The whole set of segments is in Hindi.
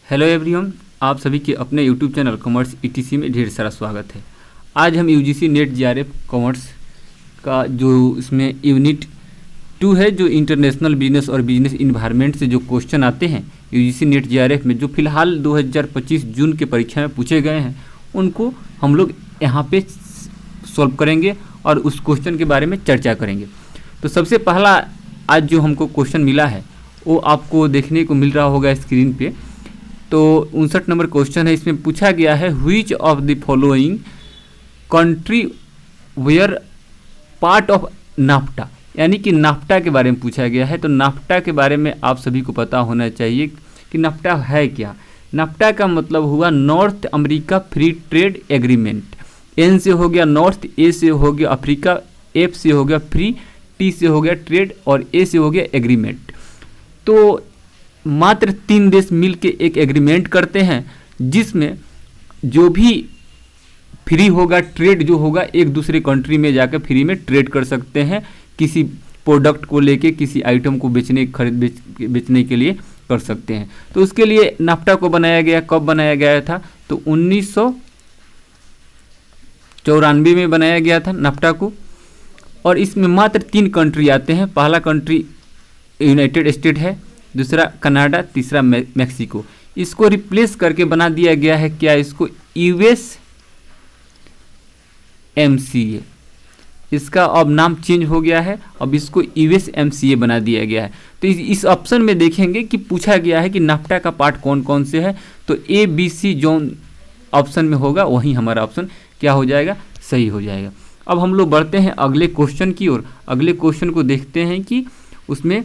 हेलो एवरीवन, आप सभी के अपने यूट्यूब चैनल कॉमर्स ईटीसी में ढेर सारा स्वागत है। आज हम यूजीसी नेट जीआरएफ कॉमर्स का जो इसमें यूनिट 2 है, जो इंटरनेशनल बिजनेस और बिजनेस इन्वायरमेंट से जो क्वेश्चन आते हैं यूजीसी नेट जीआरएफ में, जो फिलहाल 2025 जून के परीक्षा में पूछे गए हैं, उनको हम लोग यहाँ पे सॉल्व करेंगे और उस क्वेश्चन के बारे में चर्चा करेंगे। तो सबसे पहला आज जो हमको क्वेश्चन मिला है वो आपको देखने को मिल रहा होगा स्क्रीन पे। तो 59 नंबर क्वेश्चन है। इसमें पूछा गया है which of the following country were part of NAFTA, यानी कि नाफ्टा के बारे में पूछा गया है। तो नाफ्टा के बारे में आप सभी को पता होना चाहिए कि नाफ्टा है क्या। नाफ्टा का मतलब हुआ North America free trade agreement. N से हो गया नॉर्थ, ए से हो गया अफ्रीका, एफ से हो गया फ्री, टी से हो गया ट्रेड और ए से हो गया एग्रीमेंट। तो मात्र 3 देश मिलके एक एग्रीमेंट करते हैं जिसमें जो भी फ्री होगा, ट्रेड जो होगा, एक दूसरे कंट्री में जाकर फ्री में ट्रेड कर सकते हैं, किसी प्रोडक्ट को लेके, किसी आइटम को बेचने के लिए कर सकते हैं। तो उसके लिए नाफ्टा को बनाया गया। कब बनाया गया था? तो 1994 में बनाया गया था नाफ्टा को। और इसमें मात्र 3 कंट्री आते हैं। पहला कंट्री यूनाइटेड स्टेट है, दूसरा कनाडा, तीसरा मैक्सिको। इसको रिप्लेस करके बना दिया गया है क्या? इसको USMCA। इसका अब नाम चेंज हो गया है, अब इसको USMCA बना दिया गया है। तो इस ऑप्शन में देखेंगे कि पूछा गया है कि नाफ्टा का पार्ट कौन कौन से है। तो ABC जो ऑप्शन में होगा वही हमारा ऑप्शन क्या हो जाएगा? सही हो जाएगा। अब हम लोग बढ़ते हैं अगले क्वेश्चन की ओर। अगले क्वेश्चन को देखते हैं कि उसमें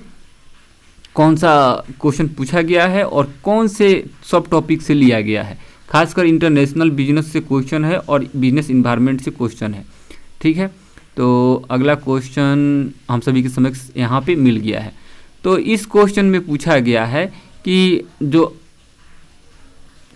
कौन सा क्वेश्चन पूछा गया है और कौन से सब टॉपिक से लिया गया है। खासकर इंटरनेशनल बिजनेस से क्वेश्चन है और बिजनेस इन्वायरमेंट से क्वेश्चन है। ठीक है, तो अगला क्वेश्चन हम सभी के समक्ष यहाँ पे मिल गया है। तो इस क्वेश्चन में पूछा गया है कि जो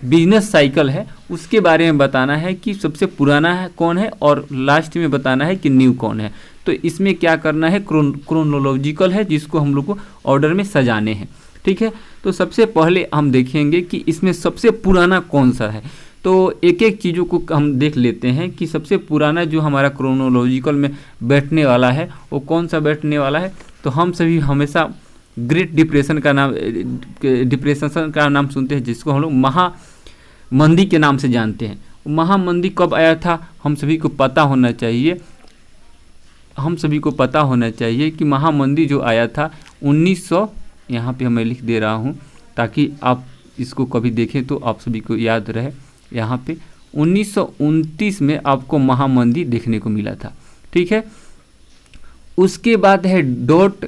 बिजनेस साइकिल है उसके बारे में बताना है कि सबसे पुराना है कौन है और लास्ट में बताना है कि न्यू कौन है। तो इसमें क्या करना है? क्रोनोलॉजिकल है, जिसको हम लोग को ऑर्डर में सजाने हैं। ठीक है, तो सबसे पहले हम देखेंगे कि इसमें सबसे पुराना कौन सा है। तो एक एक चीज़ों को हम देख लेते हैं कि सबसे पुराना जो हमारा क्रोनोलॉजिकल में बैठने वाला है वो कौन सा बैठने वाला है। तो हम सभी हमेशा ग्रेट डिप्रेशन का नाम सुनते हैं, जिसको हम लोग महामंदी के नाम से जानते हैं। महामंदी कब आया था? हम सभी को पता होना चाहिए। कि महामंदी जो आया था 1900, यहाँ पे मैं लिख दे रहा हूँ ताकि आप इसको कभी देखें तो आप सभी को याद रहे। यहाँ पे 1929 में आपको महामंदी देखने को मिला था। ठीक है, उसके बाद है डॉट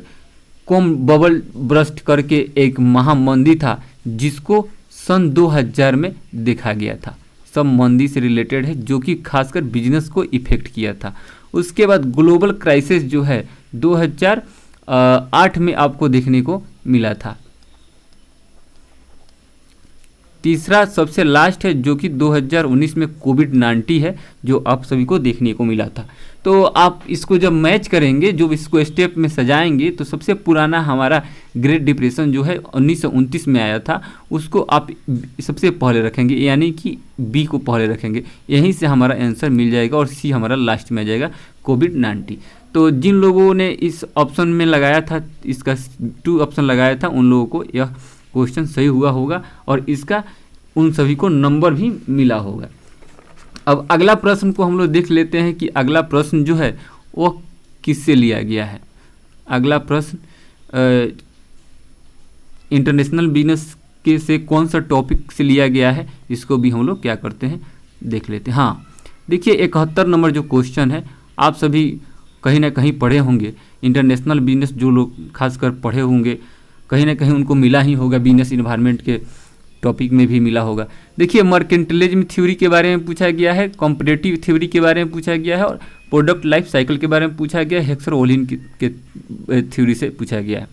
कॉम बबल ब्रस्ट करके एक महामंदी था जिसको सन 2000 में देखा गया था। सब मंदी से रिलेटेड है, जो कि खासकर बिजनेस को इफेक्ट किया था। उसके बाद ग्लोबल क्राइसिस जो है 2008 में आपको देखने को मिला था। तीसरा सबसे लास्ट है जो कि 2019 में कोविड-19 है, जो आप सभी को देखने को मिला था। तो आप इसको जब मैच करेंगे, जो इसको स्टेप में सजाएंगे, तो सबसे पुराना हमारा ग्रेट डिप्रेशन जो है 1929 में आया था, उसको आप सबसे पहले रखेंगे, यानी कि बी को पहले रखेंगे। यहीं से हमारा आंसर मिल जाएगा और सी हमारा लास्ट में आ जाएगा, कोविड-19। तो जिन लोगों ने इस ऑप्शन में लगाया था, इसका 2 ऑप्शन लगाया था, उन लोगों को यह क्वेश्चन सही हुआ होगा और इसका उन सभी को नंबर भी मिला होगा। अब अगला प्रश्न को हम लोग देख लेते हैं कि अगला प्रश्न जो है वो किससे लिया गया है। अगला प्रश्न इंटरनेशनल बिजनेस के से कौन सा टॉपिक से लिया गया है, इसको भी हम लोग क्या करते हैं देख लेते हैं। हाँ, देखिए 71 नंबर जो क्वेश्चन है, आप सभी कहीं ना कहीं पढ़े होंगे। इंटरनेशनल बिजनेस जो लोग खासकर पढ़े होंगे, कहीं ना कहीं उनको मिला ही होगा, बिजनेस इन्वायरमेंट के टॉपिक में भी मिला होगा। देखिए मर्केंटिलिज्म थ्योरी के बारे में पूछा गया है, कॉम्पिटिटिव थ्योरी के बारे में पूछा गया है और प्रोडक्ट लाइफ साइकिल के बारे में पूछा गया है, हेक्सर-ओलिन के थ्योरी से पूछा गया है।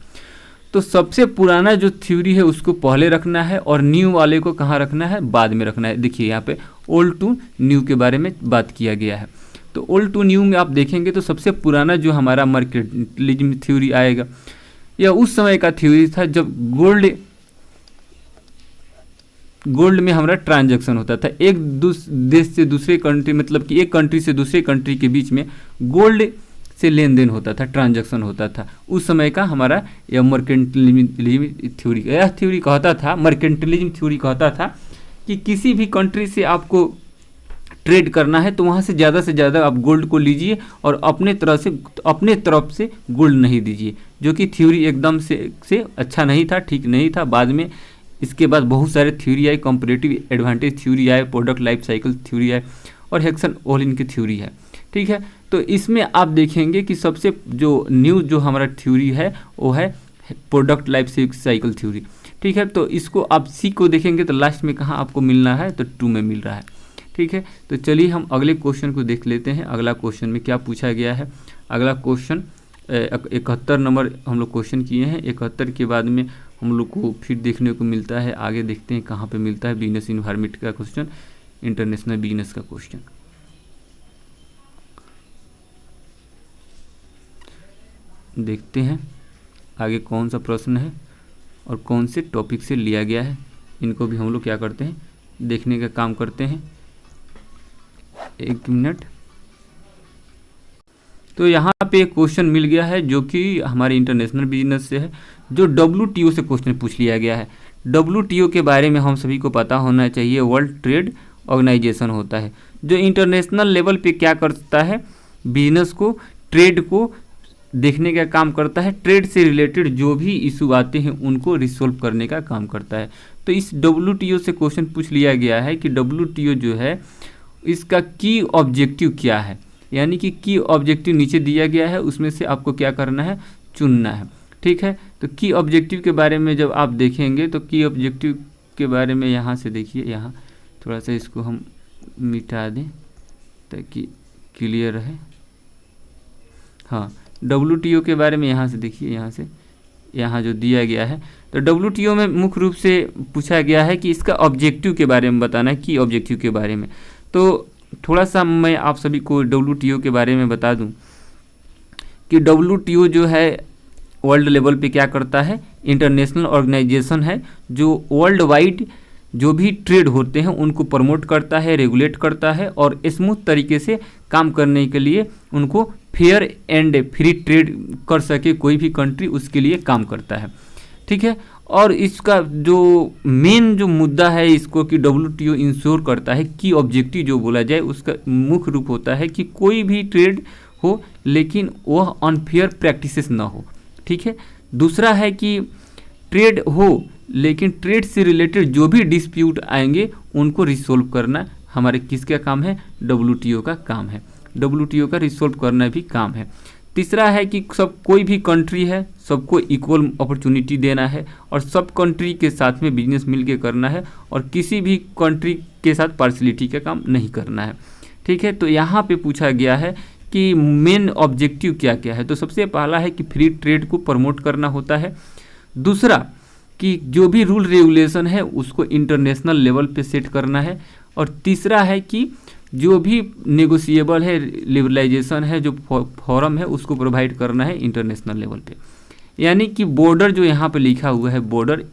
तो सबसे पुराना जो थ्योरी है उसको पहले रखना है और न्यू वाले को कहाँ रखना है? बाद में रखना है। देखिए यहाँ पे ओल्ड टू न्यू के बारे में बात किया गया है। तो ओल्ड टू न्यू में आप देखेंगे तो सबसे पुराना जो हमारा मर्केंटिलिज्म थ्योरी आएगा, यह उस समय का थ्योरी था जब गोल्ड गोल्ड में हमारा ट्रांजैक्शन होता था। एक देश से दूसरे कंट्री, मतलब कि एक कंट्री से दूसरे कंट्री के बीच में गोल्ड से लेन देन होता था, ट्रांजैक्शन होता था। उस समय का हमारा यह मर्केंटिलिज्म थ्योरी, यह थ्योरी कहता था, मर्केंटिलिज्म थ्योरी कहता था कि किसी भी कंट्री से आपको ट्रेड करना है तो वहाँ से ज़्यादा आप गोल्ड को लीजिए और अपने तरफ से गोल्ड नहीं दीजिए, जो कि थ्योरी एकदम से अच्छा नहीं था, ठीक नहीं था। बाद में इसके बाद बहुत सारे थ्योरी आए, कंपैरेटिव एडवांटेज थ्योरी आए, प्रोडक्ट लाइफ साइकिल थ्योरी आए और हेक्सन ओलिन की थ्योरी है। ठीक है, तो इसमें आप देखेंगे कि सबसे जो न्यू जो हमारा थ्योरी है वो है प्रोडक्ट लाइफ साइकिल थ्योरी। ठीक है, तो इसको आप सी को देखेंगे तो लास्ट में कहाँ आपको मिलना है, तो 2 में मिल रहा है। ठीक है, तो चलिए हम अगले क्वेश्चन को देख लेते हैं। अगला क्वेश्चन में क्या पूछा गया है। अगला क्वेश्चन 71 नंबर हम लोग क्वेश्चन किए हैं। 71 के बाद में हम लोग को फिर देखने को मिलता है, आगे देखते हैं कहाँ पे मिलता है। बिजनेस इन्वायरमेंट का क्वेश्चन, इंटरनेशनल बिजनेस का क्वेश्चन। देखते हैं आगे कौन सा प्रश्न है और कौन से टॉपिक से लिया गया है। इनको भी हम लोग क्या करते हैं, देखने का काम करते हैं। 1 मिनट। तो यहाँ पे एक क्वेश्चन मिल गया है जो कि हमारे इंटरनेशनल बिजनेस से है, जो WTO से क्वेश्चन पूछ लिया गया है। WTO के बारे में हम सभी को पता होना चाहिए, वर्ल्ड ट्रेड ऑर्गेनाइजेशन होता है, जो इंटरनेशनल लेवल पे क्या करता है, बिजनेस को, ट्रेड को देखने का काम करता है। ट्रेड से रिलेटेड जो भी इशू आते हैं उनको रिसोल्व करने का काम करता है। तो इस WTO से क्वेश्चन पूछ लिया गया है कि WTO जो है इसका की ऑब्जेक्टिव क्या है, यानी कि की ऑब्जेक्टिव नीचे दिया गया है, उसमें से आपको क्या करना है, चुनना है। ठीक है, तो की ऑब्जेक्टिव के बारे में जब आप देखेंगे तो की ऑब्जेक्टिव के बारे में यहाँ से देखिए, यहाँ थोड़ा सा इसको हम मिटा दें ताकि क्लियर रहे। हाँ, WTO के बारे में यहाँ से देखिए, यहाँ जो दिया गया है, तो WTO में मुख्य रूप से पूछा गया है कि इसका ऑब्जेक्टिव के बारे में बताना है, की ऑब्जेक्टिव के बारे में। तो थोड़ा सा मैं आप सभी को WTO के बारे में बता दूं कि WTO जो है वर्ल्ड लेवल पे क्या करता है, इंटरनेशनल ऑर्गेनाइजेशन है जो वर्ल्ड वाइड जो भी ट्रेड होते हैं उनको प्रमोट करता है, रेगुलेट करता है और स्मूथ तरीके से काम करने के लिए उनको फेयर एंड फ्री ट्रेड कर सके कोई भी कंट्री, उसके लिए काम करता है। ठीक है, और इसका जो मेन जो मुद्दा है इसको कि WTO इंश्योर करता है कि ऑब्जेक्टिव जो बोला जाए उसका मुख्य रूप होता है कि कोई भी ट्रेड हो लेकिन वह अनफेयर प्रैक्टिसेस ना हो। ठीक है, दूसरा है कि ट्रेड हो लेकिन ट्रेड से रिलेटेड जो भी डिस्प्यूट आएंगे उनको रिसोल्व करना हमारे किसका काम है, WTO का काम है। WTO का रिसोल्व करना भी काम है। तीसरा है कि सब कोई भी कंट्री है सबको इक्वल अपॉर्चुनिटी देना है और सब कंट्री के साथ में बिजनेस मिलके करना है और किसी भी कंट्री के साथ पार्शलिटी का काम नहीं करना है। ठीक है, तो यहाँ पे पूछा गया है कि मेन ऑब्जेक्टिव क्या क्या है। तो सबसे पहला है कि फ्री ट्रेड को प्रमोट करना होता है। दूसरा कि जो भी रूल रेगुलेशन है उसको इंटरनेशनल लेवल पे सेट करना है। और तीसरा है कि जो भी नेगोशिएबल है, लिबरलाइजेशन है, जो फॉरम है उसको प्रोवाइड करना है इंटरनेशनल लेवल पे। यानी कि बॉर्डर जो यहाँ पे लिखा हुआ है, बॉर्डर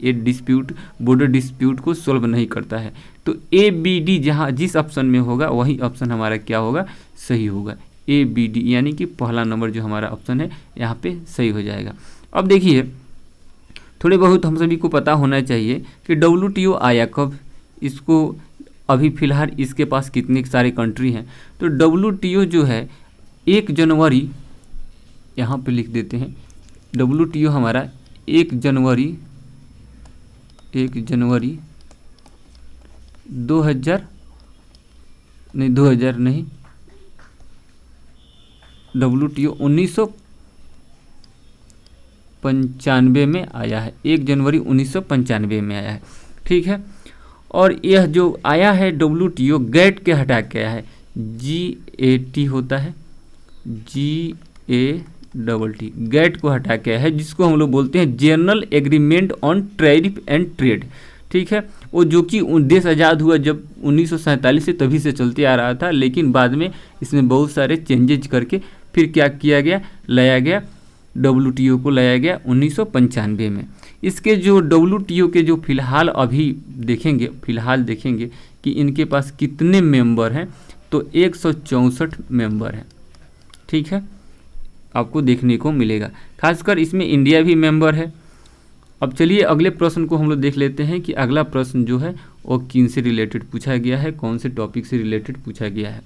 बॉर्डर डिस्प्यूट को सॉल्व नहीं करता है। तो ABD जहाँ जिस ऑप्शन में होगा वही ऑप्शन हमारा क्या होगा, सही होगा। ABD यानी कि पहला नंबर जो हमारा ऑप्शन है यहाँ पे सही हो जाएगा। अब देखिए थोड़े बहुत हम सभी को पता होना चाहिए कि WTO आया कब, इसको अभी फ़िलहाल इसके पास कितने सारे कंट्री हैं। तो WTO जो है 1 जनवरी यहाँ पे लिख देते हैं, WTO हमारा 1 जनवरी 2000 नहीं, WTO 1995 में आया है, 1 जनवरी 1995 में आया है। ठीक है, और यह जो आया है WTO गैट के हटा के आया है, GAT होता है, GATT, गैट को हटा के आया है, जिसको हम लोग बोलते हैं general agreement on tariff and trade. ठीक है, वो जो कि देश आज़ाद हुआ जब 1947 से तभी से चलते आ रहा था, लेकिन बाद में इसमें बहुत सारे चेंजेज करके फिर क्या किया गया, लाया गया WTO को लाया गया 1995 में। इसके जो WTO के जो फ़िलहाल देखेंगे कि इनके पास कितने मेंबर हैं, तो 164 मेंबर हैं। ठीक है, आपको देखने को मिलेगा, खासकर इसमें इंडिया भी मेंबर है। अब चलिए अगले प्रश्न को हम लोग देख लेते हैं कि अगला प्रश्न जो है वो किन से रिलेटेड पूछा गया है, कौन से टॉपिक से रिलेटेड पूछा गया है।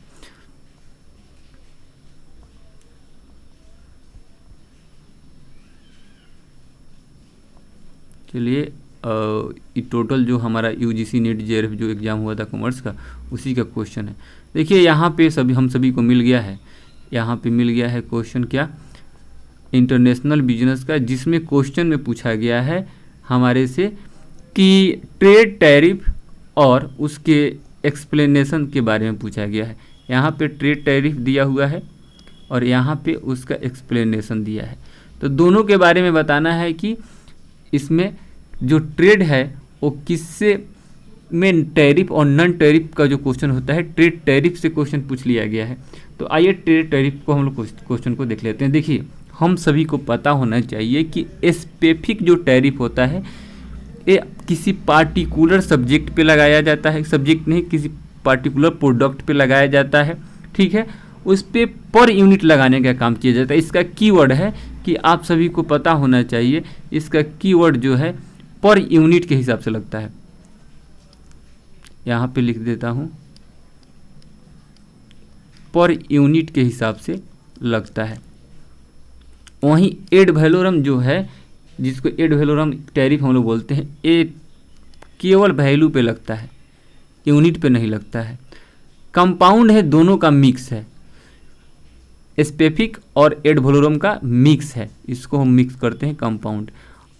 चलिए टोटल जो हमारा UGC नेट JRF जो एग्ज़ाम हुआ था कॉमर्स का, उसी का क्वेश्चन है। देखिए यहाँ पे हम सभी को मिल गया है, यहाँ पे मिल गया है क्वेश्चन क्या, इंटरनेशनल बिजनेस का, जिसमें क्वेश्चन में पूछा गया है हमारे से कि ट्रेड टैरिफ और उसके एक्सप्लेनेशन के बारे में पूछा गया है। यहाँ पे ट्रेड टैरिफ दिया हुआ है और यहाँ पे उसका एक्सप्लेनेशन दिया है। तो दोनों के बारे में बताना है कि इसमें जो ट्रेड है वो किससे में टैरिफ और नॉन टैरिफ का जो क्वेश्चन होता है, ट्रेड टैरिफ से क्वेश्चन पूछ लिया गया है। तो आइए ट्रेड टैरिफ को हम लोग क्वेश्चन को देख लेते हैं। देखिए हम सभी को पता होना चाहिए कि स्पेसिफिक जो टैरिफ होता है ये किसी पार्टिकुलर सब्जेक्ट पे लगाया जाता है, सब्जेक्ट नहीं, किसी पार्टिकुलर प्रोडक्ट पे लगाया जाता है। ठीक है, उस पे पर यूनिट लगाने का काम किया जाता है। इसका कीवर्ड है कि आप सभी को पता होना चाहिए, इसका कीवर्ड जो है पर यूनिट के हिसाब से लगता है। यहाँ पे लिख देता हूँ, पर यूनिट के हिसाब से लगता है। वहीं एड वैलोरम जो है, जिसको एड वैलोरम टैरिफ हम लोग बोलते हैं, ये केवल वैल्यू पे लगता है, यूनिट पे नहीं लगता है। कंपाउंड है, दोनों का मिक्स है, स्पेसिफिक और एड वैलोरम का मिक्स है, इसको हम मिक्स करते हैं कंपाउंड।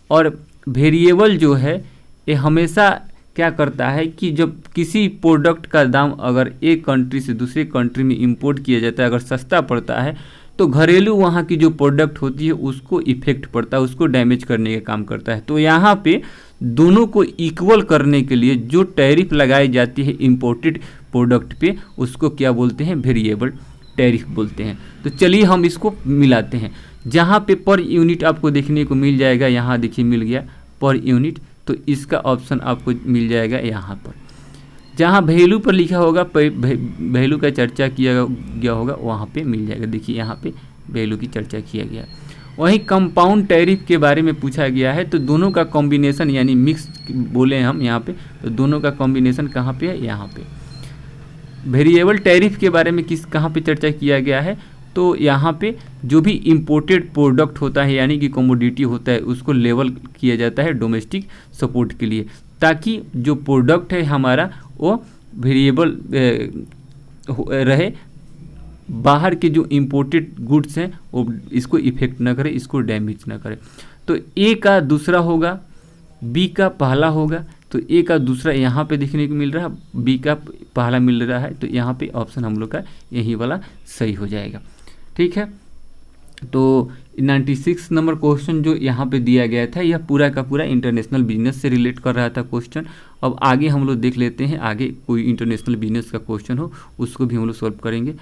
और वेरिएबल जो है ये हमेशा क्या करता है कि जब किसी प्रोडक्ट का दाम अगर एक कंट्री से दूसरे कंट्री में इंपोर्ट किया जाता है, अगर सस्ता पड़ता है, तो घरेलू वहाँ की जो प्रोडक्ट होती है उसको इफेक्ट पड़ता है, उसको डैमेज करने का काम करता है। तो यहाँ पे दोनों को इक्वल करने के लिए जो टैरिफ लगाई जाती है इंपोर्टेड प्रोडक्ट पे, उसको क्या बोलते हैं, वेरिएबल टैरिफ बोलते हैं। तो चलिए हम इसको मिलाते हैं। जहाँ पे पर यूनिट आपको देखने को मिल जाएगा, यहाँ देखिए मिल गया पर यूनिट, तो इसका ऑप्शन आपको मिल जाएगा यहाँ पर। जहाँ वैल्यू पर लिखा होगा, वैल्यू का चर्चा किया गया होगा, वहाँ पे मिल जाएगा। देखिए यहाँ पे वैल्यू की चर्चा किया गया। वहीं कंपाउंड टैरिफ के बारे में पूछा गया है, तो दोनों का कॉम्बिनेशन यानी मिक्स बोले हम यहाँ पे, तो दोनों का कॉम्बिनेशन कहाँ पे है, यहाँ पे। वेरिएबल टैरिफ के बारे में कहाँ पे चर्चा किया गया है, तो यहाँ पे जो भी इम्पोर्टेड प्रोडक्ट होता है यानी कि कमोडिटी होता है, उसको लेवल किया जाता है डोमेस्टिक सपोर्ट के लिए, ताकि जो प्रोडक्ट है हमारा वो वेरिएबल रहे, बाहर के जो इम्पोर्टेड गुड्स हैं वो इसको इफेक्ट ना करे, इसको डैमेज ना करे। तो ए का दूसरा होगा, बी का पहला होगा, तो ए का दूसरा यहाँ पे देखने को मिल रहा है, बी का पहला मिल रहा है, तो यहाँ पे ऑप्शन हम लोग का यही वाला सही हो जाएगा। ठीक है, तो 96 नंबर क्वेश्चन जो यहाँ पे दिया गया था, यह पूरा का पूरा इंटरनेशनल बिजनेस से रिलेट कर रहा था क्वेश्चन। अब आगे हम लोग देख लेते हैं, आगे कोई इंटरनेशनल बिजनेस का क्वेश्चन हो उसको भी हम लोग सॉल्व करेंगे।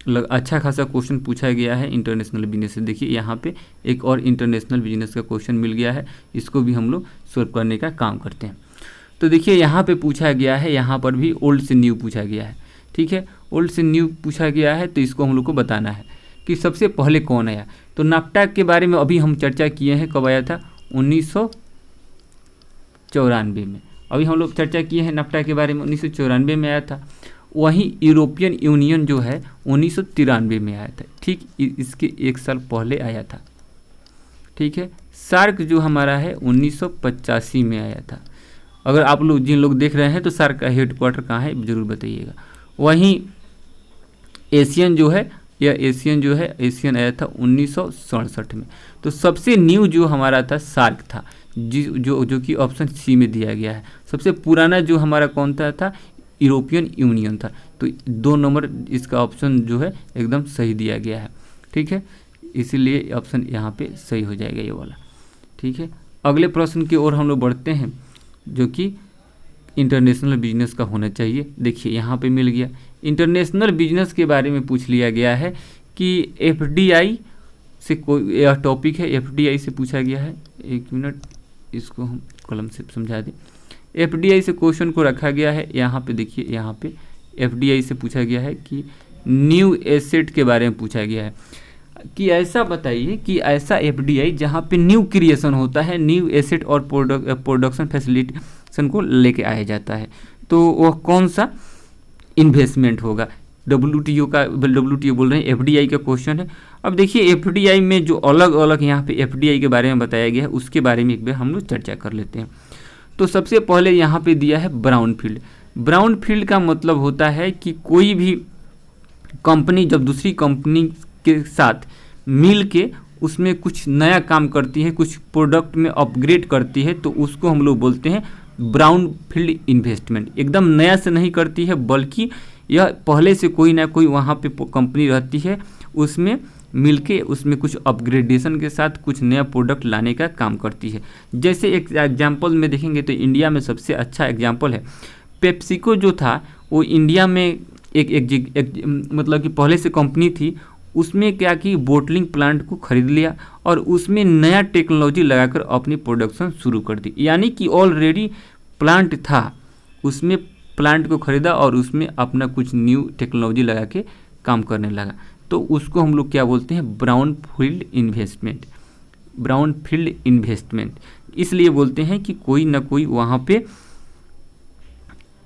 अच्छा खासा क्वेश्चन पूछा गया है इंटरनेशनल बिजनेस से। देखिए यहाँ पे एक और इंटरनेशनल बिजनेस का क्वेश्चन मिल गया है, इसको भी हम लोग सॉल्व करने का काम करते हैं। तो देखिए यहाँ पे पूछा गया है, यहाँ पर भी ओल्ड से न्यू पूछा गया है। ठीक है, ओल्ड से न्यू पूछा गया है, तो इसको हम लोग को बताना है कि सबसे पहले कौन आया। तो नाफ्टा के बारे में अभी हम चर्चा किए हैं, कब आया था, 1994 में। अभी हम लोग चर्चा किए हैं नाफ्टा के बारे में, 1994 में आया था। वहीं यूरोपियन यूनियन जो है 1993 में आया था। ठीक, इसके एक साल पहले आया था। ठीक है, सार्क जो हमारा है 1985 में आया था। अगर आप लोग जिन लोग देख रहे हैं तो सार्क का हेडक्वार्टर कहाँ है ज़रूर बताइएगा। वहीं एशियन जो है, यह एशियन जो है, एशियन आया था 1967 में। तो सबसे न्यू जो हमारा था सार्क था, जो कि ऑप्शन सी में दिया गया है। सबसे पुराना जो हमारा कौन था यूरोपियन यूनियन था। तो 2 नंबर इसका ऑप्शन जो है एकदम सही दिया गया है। ठीक है, इसीलिए ऑप्शन यहाँ पे सही हो जाएगा ये वाला। ठीक है, अगले प्रश्न की ओर हम लोग बढ़ते हैं, जो कि इंटरनेशनल बिजनेस का होना चाहिए। देखिए यहाँ पे मिल गया, इंटरनेशनल बिजनेस के बारे में पूछ लिया गया है कि FDI से कोई यह टॉपिक है, एफडीआई से पूछा गया है। एक मिनट, इसको हम कलम से समझा दें। एफडीआई से क्वेश्चन को रखा गया है, यहाँ पे देखिए, यहाँ पे एफडीआई से पूछा गया है कि न्यू एसेट के बारे में पूछा गया है कि ऐसा बताइए कि ऐसा एफडीआई जहाँ पे न्यू क्रिएशन होता है, न्यू एसेट और प्रोडक्शन फैसिलिटेशन को लेके आया जाता है, तो वह कौन सा इन्वेस्टमेंट होगा। डब्ल्यूटीओ बोल रहे हैं, एफडीआई का क्वेश्चन है। अब देखिए एफडीआई में जो अलग अलग यहाँ पे एफडीआई के बारे में बताया गया है उसके बारे में एक बार हम लोग चर्चा कर लेते हैं। तो सबसे पहले यहाँ पे दिया है ब्राउन फील्ड। ब्राउन फील्ड का मतलब होता है कि कोई भी कंपनी जब दूसरी कंपनी के साथ मिल के उसमें कुछ नया काम करती है, कुछ प्रोडक्ट में अपग्रेड करती है, तो उसको हम लोग बोलते हैं ब्राउन फील्ड इन्वेस्टमेंट। एकदम नया से नहीं करती है, बल्कि यह पहले से कोई ना कोई वहाँ पे कंपनी रहती है, उसमें मिलके उसमें कुछ अपग्रेडेशन के साथ कुछ नया प्रोडक्ट लाने का काम करती है। जैसे एक एग्जांपल में देखेंगे तो इंडिया में सबसे अच्छा एग्जांपल है पेप्सिको जो था, वो इंडिया में एक मतलब कि पहले से कंपनी थी, उसमें क्या कि बोटलिंग प्लांट को खरीद लिया और उसमें नया टेक्नोलॉजी लगाकर अपनी प्रोडक्शन शुरू कर दी। यानी कि ऑलरेडी प्लांट था, उसमें प्लांट को खरीदा और उसमें अपना कुछ न्यू टेक्नोलॉजी लगा के काम करने लगा, तो उसको हम लोग क्या बोलते हैं, brown field investment. Brown field investment इसलिए बोलते हैं कि कोई ना कोई वहाँ पे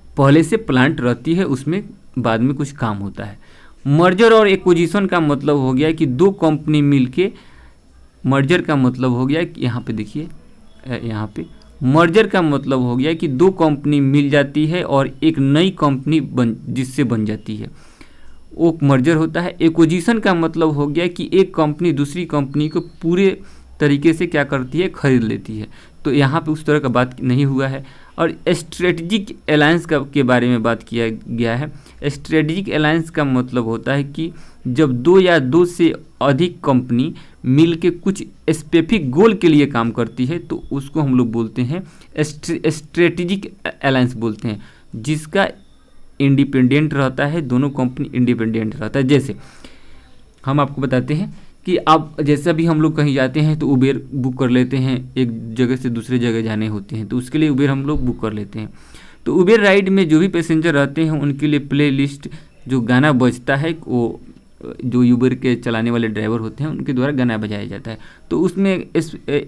पहले से प्लांट रहती है, उसमें बाद में कुछ काम होता है। मर्जर और एक्विजिशन का मतलब हो गया कि दो कंपनी मिलके, मर्जर का मतलब हो गया कि यहाँ पे देखिए, यहाँ पे मर्जर का मतलब हो गया कि दो कंपनी मिल जाती है और एक नई कंपनी जिससे बन जाती है, वो मर्जर होता है। एक्विजिशन का मतलब हो गया कि एक कंपनी दूसरी कंपनी को पूरे तरीके से क्या करती है, खरीद लेती है, तो यहाँ पे उस तरह का बात नहीं हुआ है। और स्ट्रेटजिक अलायंस के बारे में बात किया गया है। स्ट्रेटजिक अलायंस का मतलब होता है कि जब दो या दो से अधिक कंपनी मिल के कुछ स्पेसिफिक गोल के लिए काम करती है, तो उसको हम लोग बोलते हैं स्ट्रेटजिक अलायंस बोलते हैं, जिसका इंडिपेंडेंट रहता है, दोनों कंपनी इंडिपेंडेंट रहता है। जैसे हम आपको बताते हैं कि आप जैसा भी हम लोग कहीं जाते हैं तो उबेर बुक कर लेते हैं, एक जगह से दूसरे जगह जाने होते हैं तो उसके लिए उबेर हम लोग बुक कर लेते हैं। तो उबेर राइड में जो भी पैसेंजर रहते हैं उनके लिए प्ले लिस्ट जो गाना बजता है, वो जो उबेर के चलाने वाले ड्राइवर होते हैं उनके द्वारा गाना बजाया जाता है। तो उसमें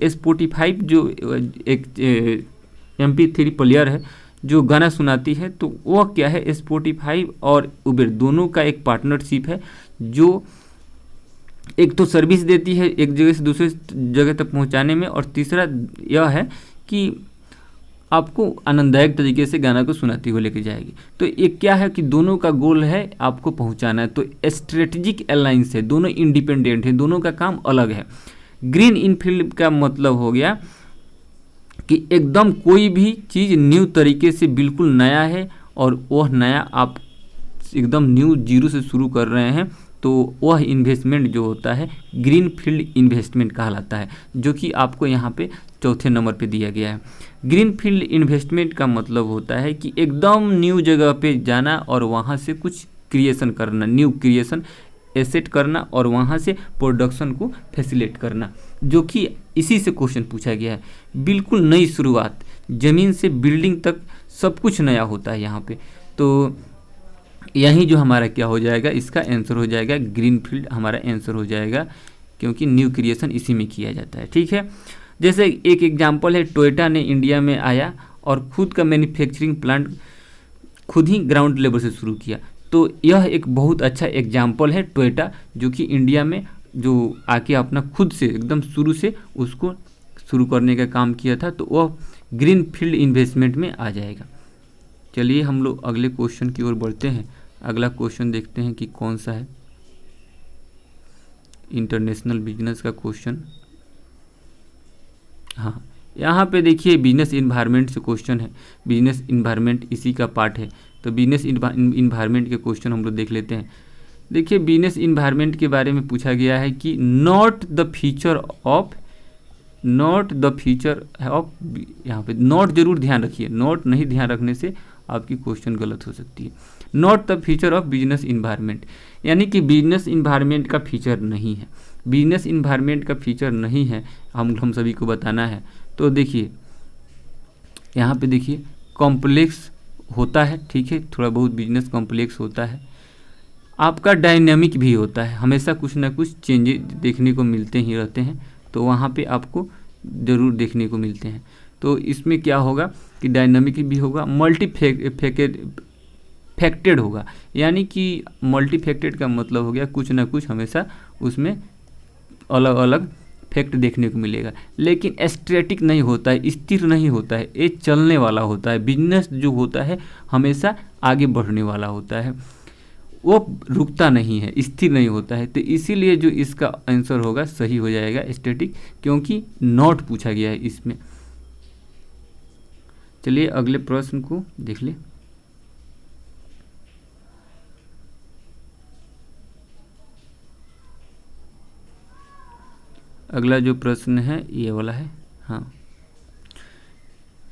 Spotify जो एक MP3 प्लेयर है जो गाना सुनाती है, तो वह क्या है, Spotify और उबेर दोनों का एक पार्टनरशिप है, जो एक तो सर्विस देती है एक जगह से दूसरे जगह तक पहुंचाने में, और तीसरा यह है कि आपको आनंददायक तरीके से गाना को सुनाती हुई लेके जाएगी। तो एक क्या है कि दोनों का गोल है आपको पहुंचाना है, तो स्ट्रेटेजिक अलायंस है, दोनों इंडिपेंडेंट हैं, दोनों का काम अलग है। ग्रीन इनफील्ड का मतलब हो गया कि एकदम कोई भी चीज़ न्यू तरीके से बिल्कुल नया है और वह नया आप एकदम न्यू जीरो से शुरू कर रहे हैं, तो वह इन्वेस्टमेंट जो होता है ग्रीन फील्ड इन्वेस्टमेंट कहलाता है, जो कि आपको यहाँ पे चौथे नंबर पे दिया गया है। ग्रीन फील्ड इन्वेस्टमेंट का मतलब होता है कि एकदम न्यू जगह पे जाना और वहाँ से कुछ क्रिएशन करना, न्यू क्रिएशन एसेट करना और वहाँ से प्रोडक्शन को फैसिलिटेट करना, जो कि इसी से क्वेश्चन पूछा गया है। बिल्कुल नई शुरुआत, ज़मीन से बिल्डिंग तक सब कुछ नया होता है यहाँ पे। तो यही जो हमारा क्या हो जाएगा, इसका आंसर हो जाएगा ग्रीन फील्ड, हमारा आंसर हो जाएगा, क्योंकि न्यू क्रिएशन इसी में किया जाता है। ठीक है, जैसे एक एग्जांपल है, टोयोटा ने इंडिया में आया और खुद का मैन्युफैक्चरिंग प्लांट खुद ही ग्राउंड लेवल से शुरू किया। तो यह एक बहुत अच्छा एग्जांपल है टोयोटा, जो कि इंडिया में जो आके अपना खुद से एकदम शुरू से उसको शुरू करने का काम किया था, तो वह ग्रीन फील्ड इन्वेस्टमेंट में आ जाएगा। चलिए हम लोग अगले क्वेश्चन की ओर बढ़ते हैं। अगला क्वेश्चन देखते हैं कि कौन सा है, इंटरनेशनल बिजनेस का क्वेश्चन। हाँ, यहाँ पे देखिए बिजनेस इन्वायरमेंट से क्वेश्चन है, बिजनेस इन्वायरमेंट इसी का पार्ट है। तो बिजनेस इन्वायरमेंट के क्वेश्चन हम लोग देख लेते हैं। देखिए बिजनेस इन्वायरमेंट के बारे में पूछा गया है कि नॉट द फ्यूचर ऑफ, यहाँ पे नॉट जरूर ध्यान रखिए, नॉट नहीं ध्यान रखने से आपकी क्वेश्चन गलत हो सकती है। Not the feature of business environment, यानी कि बिजनेस इन्वायरमेंट का फीचर नहीं है। बिजनेस इन्वायरमेंट का फीचर नहीं है, हम सभी को बताना है। तो देखिए यहाँ पे देखिए कॉम्प्लेक्स होता है, ठीक है, थोड़ा बहुत बिजनेस कॉम्प्लेक्स होता है, आपका डायनामिक भी होता है, हमेशा कुछ ना कुछ चेंजेस देखने को मिलते ही रहते हैं, तो वहाँ पे आपको ज़रूर देखने को मिलते हैं। तो इसमें क्या होगा कि डायनामिक भी होगा, फैक्टेड होगा, यानी कि मल्टीफैक्टेड का मतलब हो गया कुछ ना कुछ हमेशा उसमें अलग अलग फैक्ट देखने को मिलेगा, लेकिन स्टैटिक नहीं होता है, स्थिर नहीं होता है, ये चलने वाला होता है। बिजनेस जो होता है हमेशा आगे बढ़ने वाला होता है, वो रुकता नहीं है, स्थिर नहीं होता है। तो इसीलिए जो इसका आंसर होगा सही हो जाएगा स्टैटिक, क्योंकि नॉट पूछा गया है इसमें। चलिए अगले प्रश्न को देख ले। अगला जो प्रश्न है ये वाला है। हाँ,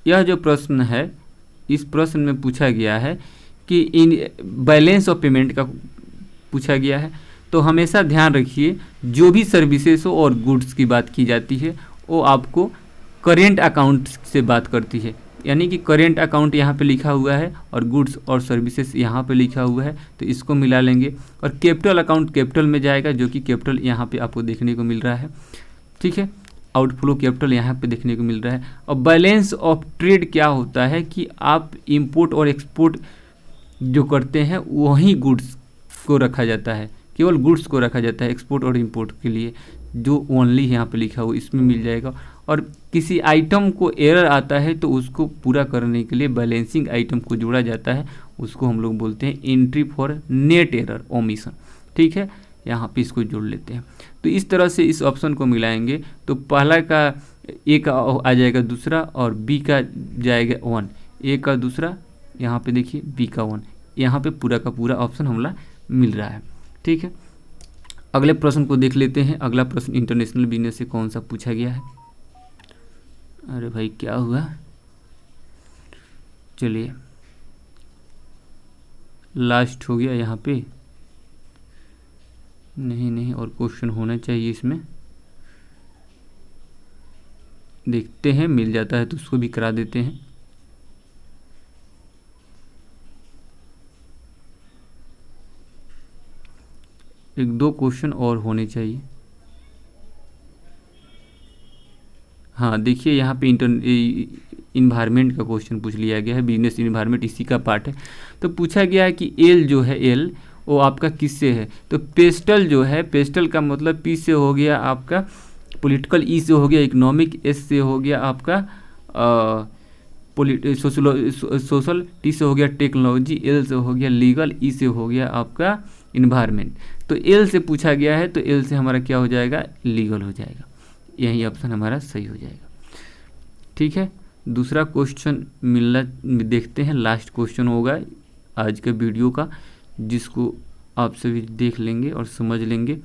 यह जो प्रश्न है इस प्रश्न में पूछा गया है कि इन बैलेंस ऑफ पेमेंट का पूछा गया है। तो हमेशा ध्यान रखिए जो भी सर्विसेज और गुड्स की बात की जाती है वो आपको करेंट अकाउंट से बात करती है, यानी कि करेंट अकाउंट यहाँ पे लिखा हुआ है और गुड्स और सर्विसेज यहाँ पे लिखा हुआ है, तो इसको मिला लेंगे। और कैपिटल अकाउंट कैपिटल में जाएगा, जो कि कैपिटल यहाँ पे आपको देखने को मिल रहा है, ठीक है। आउटफ्लो कैपिटल यहाँ पे देखने को मिल रहा है। और बैलेंस ऑफ ट्रेड क्या होता है कि आप इंपोर्ट और एक्सपोर्ट जो करते हैं वहीं गुड्स को रखा जाता है, केवल गुड्स को रखा जाता है, एक्सपोर्ट और इंपोर्ट के लिए जो ओनली यहाँ पे लिखा हुआ इसमें मिल जाएगा। और किसी आइटम को एरर आता है तो उसको पूरा करने के लिए बैलेंसिंग आइटम को जोड़ा जाता है, उसको हम लोग बोलते हैं entry for net error omission, ठीक है। यहाँ पे इसको जोड़ लेते हैं। तो इस तरह से इस ऑप्शन को मिलाएंगे तो पहला का ए का आ जाएगा दूसरा और बी का जाएगा 1, ए का दूसरा, यहाँ पे देखिए बी का 1, यहाँ पे पूरा का पूरा ऑप्शन हमला मिल रहा है, ठीक है। अगले प्रश्न को देख लेते हैं। अगला प्रश्न इंटरनेशनल बिजनेस से कौन सा पूछा गया है। अरे भाई क्या हुआ, चलिए लास्ट हो गया यहाँ पे, नहीं और क्वेश्चन होना चाहिए इसमें, देखते हैं मिल जाता है तो उसको भी करा देते हैं। एक दो क्वेश्चन और होने चाहिए। हाँ देखिए यहाँ पे इन्वायरमेंट का क्वेश्चन पूछ लिया गया है, बिजनेस इन्वायरमेंट इसी का पार्ट है। तो पूछा गया है कि एल जो है, एल वो आपका किससे है। तो पेस्टल जो है, पेस्टल का मतलब पी से हो गया आपका पॉलिटिकल, ई से हो गया इकोनॉमिक, एस से हो गया आपका सोशल, टी से हो गया टेक्नोलॉजी, एल से हो गया लीगल, ई से हो गया आपका इन्वायरमेंट। तो एल से पूछा गया है तो एल से हमारा क्या हो जाएगा, लीगल हो जाएगा, यही ऑप्शन हमारा सही हो जाएगा, ठीक है। दूसरा क्वेश्चन मिलना देखते हैं, लास्ट क्वेश्चन होगा आज के वीडियो का, जिसको आप सभी देख लेंगे और समझ लेंगे।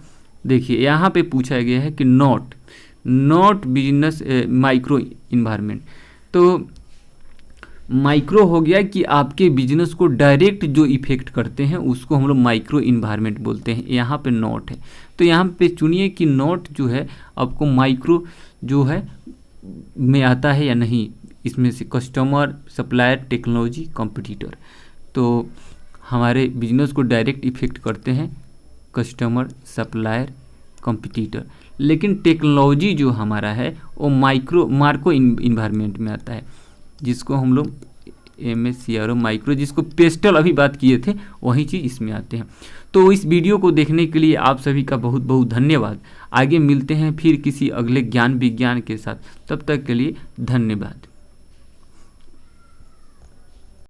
देखिए यहाँ पे पूछा गया है कि नॉट बिजनेस माइक्रो इन्वायरमेंट। तो माइक्रो हो गया कि आपके बिजनेस को डायरेक्ट जो इफेक्ट करते हैं उसको हम लोग माइक्रो इन्वायरमेंट बोलते हैं। यहाँ पे नॉट है तो यहाँ पे चुनिए कि नॉट जो है आपको माइक्रो जो है में आता है या नहीं। इसमें से कस्टमर, सप्लायर, टेक्नोलॉजी, कॉम्पिटिटर, तो हमारे बिजनेस को डायरेक्ट इफेक्ट करते हैं कस्टमर, सप्लायर, कॉम्पिटिटर। लेकिन टेक्नोलॉजी जो हमारा है वो मार्को इन्वायरमेंट में आता है, जिसको हम लोग MSCRO माइक्रो, जिसको पेस्टल अभी बात किए थे, वही चीज़ इसमें आते हैं। तो इस वीडियो को देखने के लिए आप सभी का बहुत बहुत धन्यवाद। आगे मिलते हैं फिर किसी अगले ज्ञान विज्ञान के साथ, तब तक के लिए धन्यवाद।